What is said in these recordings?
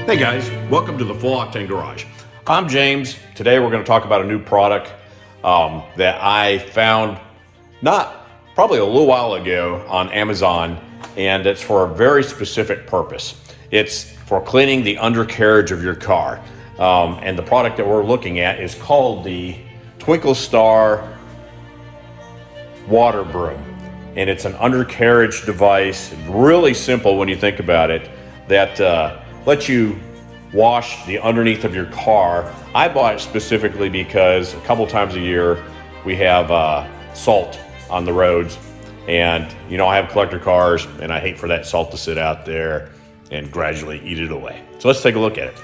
Hey guys, welcome to the Full Octane Garage. I'm James. Today we're going to talk about a new product that I found probably a little while ago on Amazon, and it's for a very specific purpose. It's for cleaning the undercarriage of your car. And the product that we're looking at is called the Twinkle Water Broom. And it's an undercarriage device, really simple when you think about it, that lets you wash the underneath of your car. I bought it specifically because a couple times a year we have salt on the roads, and you know I have collector cars and I hate for that salt to sit out there and gradually eat it away. So let's take a look at it.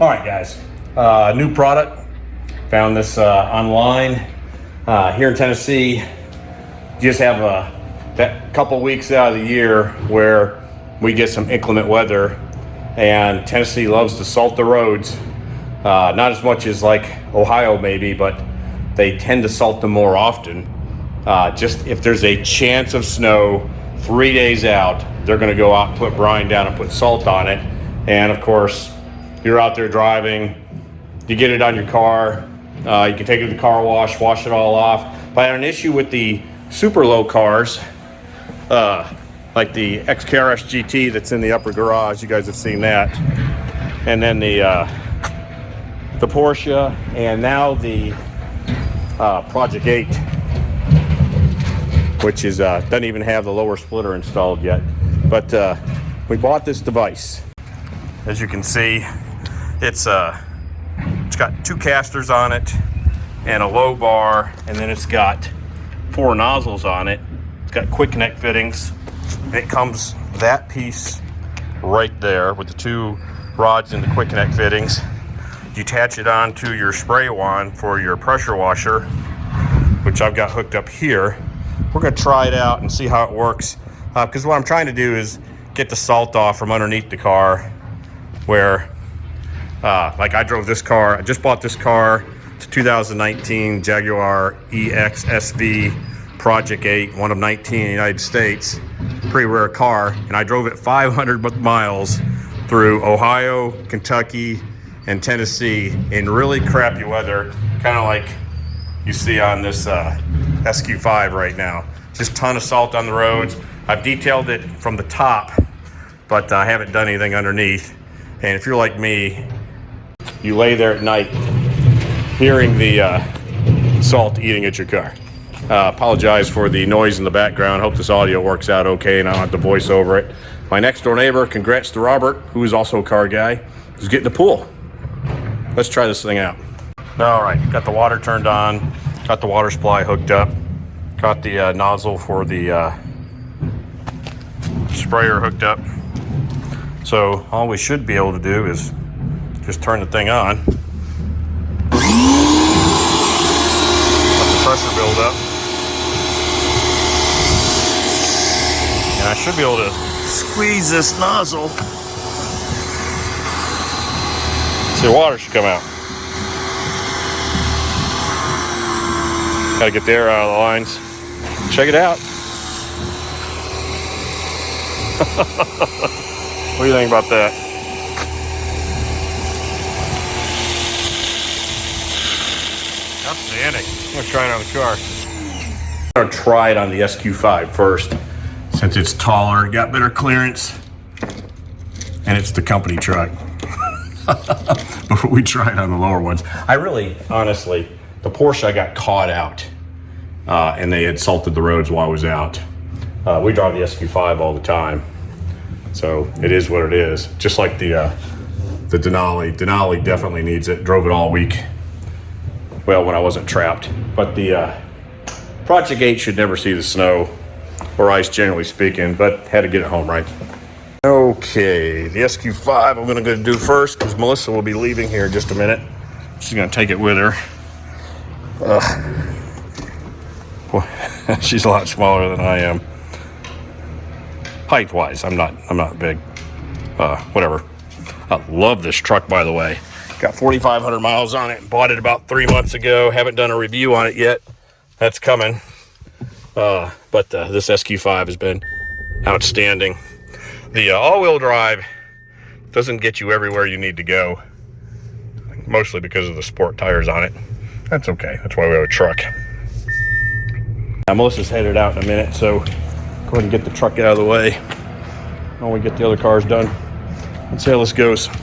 All right, guys, new product. Found this online here in Tennessee. Just have that couple weeks out of the year where we get some inclement weather, and Tennessee loves to salt the roads. Not as much as like Ohio maybe, but they tend to salt them more often. Just if there's a chance of snow 3 days out, they're going to go out and put brine down and put salt on it. And of course, you're out there driving, you get it on your car, you can take it to the car wash it all off. But I had an issue with the super low cars, like the XKRS GT that's in the upper garage. You guys have seen that. And then the Porsche, and now the Project 8, which is doesn't even have the lower splitter installed yet. But we bought this device. As you can see, it's got two casters on it and a low bar, and then it's got 4 nozzles on it. It's got quick connect fittings. And it comes that piece right there with the 2 rods and the quick connect fittings. You attach it onto your spray wand for your pressure washer, which I've got hooked up here. We're going to try it out and see how it works, because what I'm trying to do is get the salt off from underneath the car, where like I drove this car. I just bought this car. It's a 2019 Jaguar EX SV Project 8, one of 19 in the United States. Pretty rare car. And I drove it 500 miles through Ohio, Kentucky, and Tennessee in really crappy weather, kind of like you see on this SQ5 right now. Just a ton of salt on the roads. I've detailed it from the top, but I haven't done anything underneath. And if you're like me, you lay there at night hearing the salt eating at your car. Apologize for the noise in the background. Hope this audio works out okay and I don't have to voice over it. My next door neighbor, congrats to Robert, who is also a car guy, is getting the pool. Let's try this thing out. All right, got the water turned on, got the water supply hooked up, got the nozzle for the sprayer hooked up. So all we should be able to do is just turn the thing on. Let the pressure build up. And I should be able to squeeze this nozzle. So water should come out. Gotta get the air out of the lines. Check it out. What do you think about that? Outstanding. I'm gonna try it on the car. I'm gonna try it on the SQ5 first, since it's taller, got better clearance, and it's the company truck. Before we try it on the lower ones. I really, honestly, the Porsche I got caught out, and they had salted the roads while I was out. We drive the SQ5 all the time. So it is what it is. Just like the Denali. Denali definitely needs it. Drove it all week. Well, when I wasn't trapped. But the Project 8 should never see the snow or ice, generally speaking, but had to get it home, right? Okay, the SQ5 I'm gonna go do first, because Melissa will be leaving here in just a minute. She's gonna take it with her. She's a lot smaller than I am. height-wise. I'm not big. Whatever. I love this truck, by the way. Got 4,500 miles on it. Bought it about 3 months ago. Haven't done a review on it yet. That's coming. But this SQ5 has been outstanding. The all-wheel drive doesn't get you everywhere you need to go, mostly because of the sport tires on it. That's okay. That's why we have a truck. Now, Melissa's headed out in a minute, so go ahead and get the truck out of the way while we get the other cars done. Let's see how this goes. Of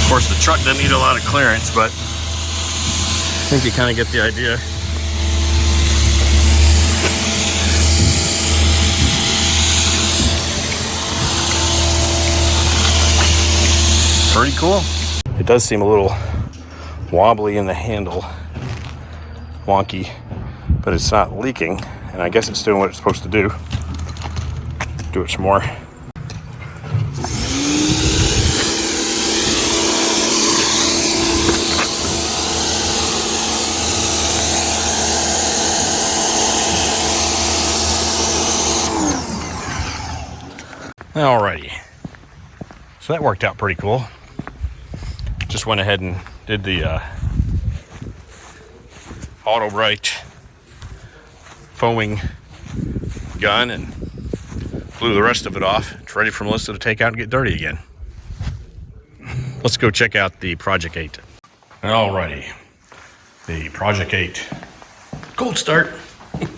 course, the truck doesn't need a lot of clearance, but I think you kind of get the idea. Pretty cool. It does seem a little wobbly in the handle, wonky, but it's not leaking, and I guess it's doing what it's supposed to do. Do it some more. Alrighty, so that worked out pretty cool. Just went ahead and did the auto bright foaming gun and blew the rest of it off. It's ready for Melissa to take out and get dirty again. Let's go check out the Project 8. Alrighty, the Project 8 cold start. Of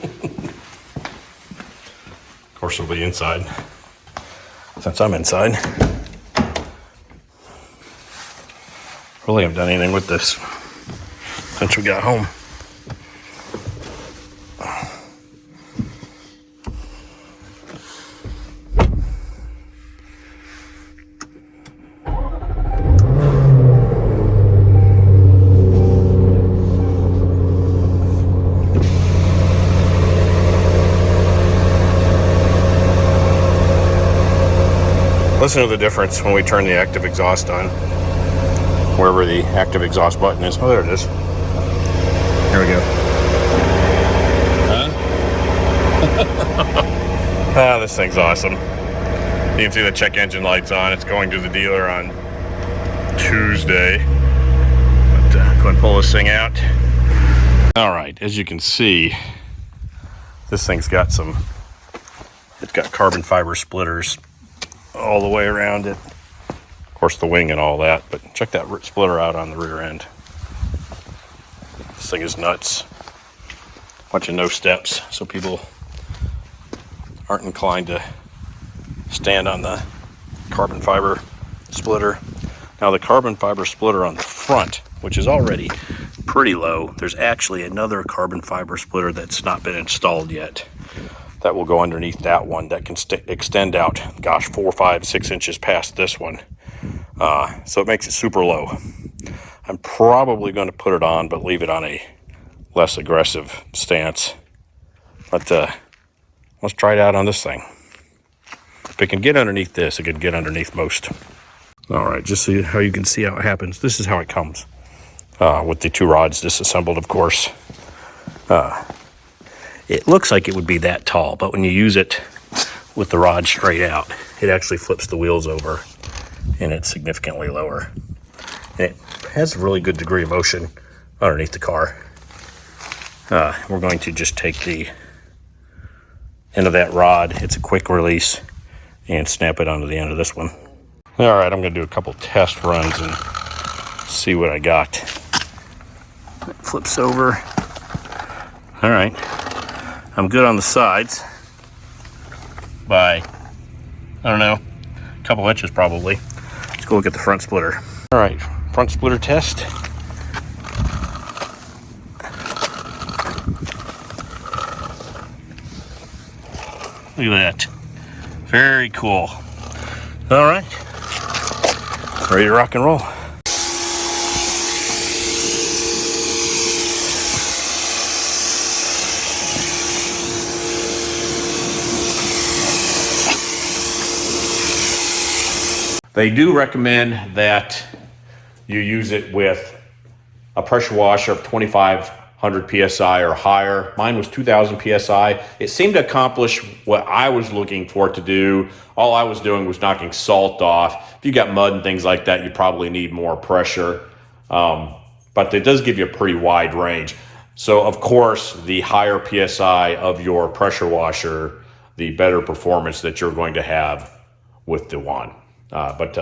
course, it'll be inside since I'm inside. Really haven't done anything with this since we got home. Listen to the difference when we turn the active exhaust on. Wherever the active exhaust button is. Oh, there it is. Here we go. Huh? This thing's awesome. You can see the check engine lights on. It's going to the dealer on Tuesday. But go ahead and pull this thing out. All right, as you can see, this thing's got it's got carbon fiber splitters all the way around it. Of course, the wing and all that, but check that splitter out on the rear end. This thing is nuts. Bunch of no steps, so people aren't inclined to stand on the carbon fiber splitter. Now, the carbon fiber splitter on the front, which is already pretty low, there's actually another carbon fiber splitter that's not been installed yet. That will go underneath that one that can extend out, gosh, 4, 5, 6 inches past this one. So it makes it super low. I'm probably going to put it on, but leave it on a less aggressive stance. But let's try it out on this thing. If it can get underneath this, it can get underneath most. All right, just so how you can see how it happens. This is how it comes with the 2 rods disassembled, of course. It looks like it would be that tall, but when you use it with the rod straight out, it actually flips the wheels over, and it's significantly lower. And it has a really good degree of motion underneath the car. We're going to just take the end of that rod, it's a quick release, and snap it onto the end of this one. All right, I'm going to do a couple test runs and see what I got. It flips over. All right. I'm good on the sides by, I don't know, a couple inches probably. Let's go look at the front splitter. All right, front splitter test. Look at that. Very cool. All right, ready to rock and roll. They do recommend that you use it with a pressure washer of 25 100 PSI or higher. Mine was 2000 PSI. It seemed to accomplish what I was looking for it to do. All I was doing was knocking salt off. If you got mud and things like that, you probably need more pressure. But it does give you a pretty wide range. So of course, the higher PSI of your pressure washer, the better performance that you're going to have with the wand. But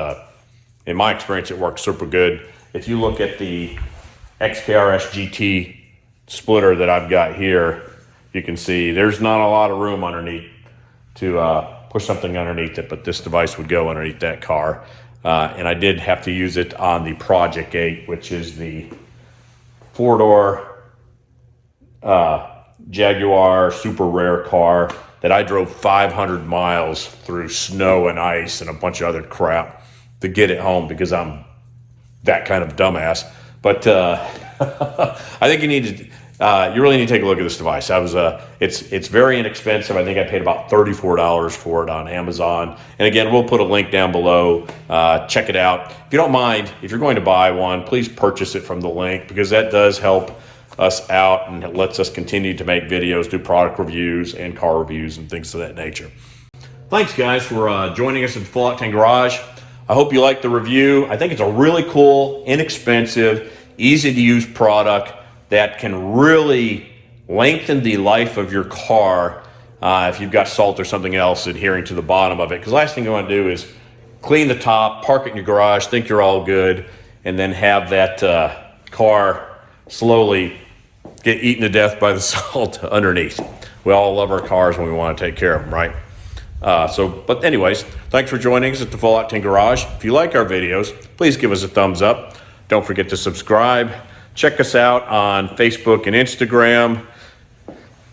in my experience, it works super good. If you look at the XKRS GT splitter that I've got here, you can see there's not a lot of room underneath to push something underneath it, but this device would go underneath that car. And I did have to use it on the Project 8, which is the four-door Jaguar super rare car that I drove 500 miles through snow and ice and a bunch of other crap to get it home because I'm that kind of dumbass. But I think you really need to take a look at this device. It's very inexpensive. I think I paid about $34 for it on Amazon. And again, we'll put a link down below. Check it out. If you don't mind, if you're going to buy one, please purchase it from the link, because that does help us out and it lets us continue to make videos, do product reviews and car reviews and things of that nature. Thanks guys for joining us at the Full Octane Garage. I hope you liked the review. I think it's a really cool, inexpensive, easy to use product that can really lengthen the life of your car if you've got salt or something else adhering to the bottom of it. Because last thing you want to do is clean the top, park it in your garage, think you're all good, and then have that car slowly get eaten to death by the salt underneath. We all love our cars when we want to take care of them, right? But anyways, thanks for joining us at the Full Octane Garage. If you like our videos, please give us a thumbs up. Don't forget to subscribe. Check us out on Facebook and Instagram.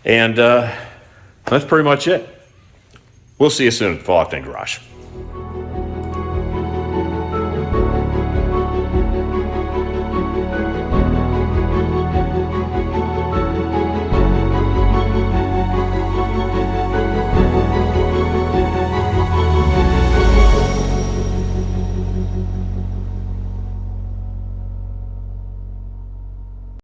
And that's pretty much it. We'll see you soon at the Full Octane Garage.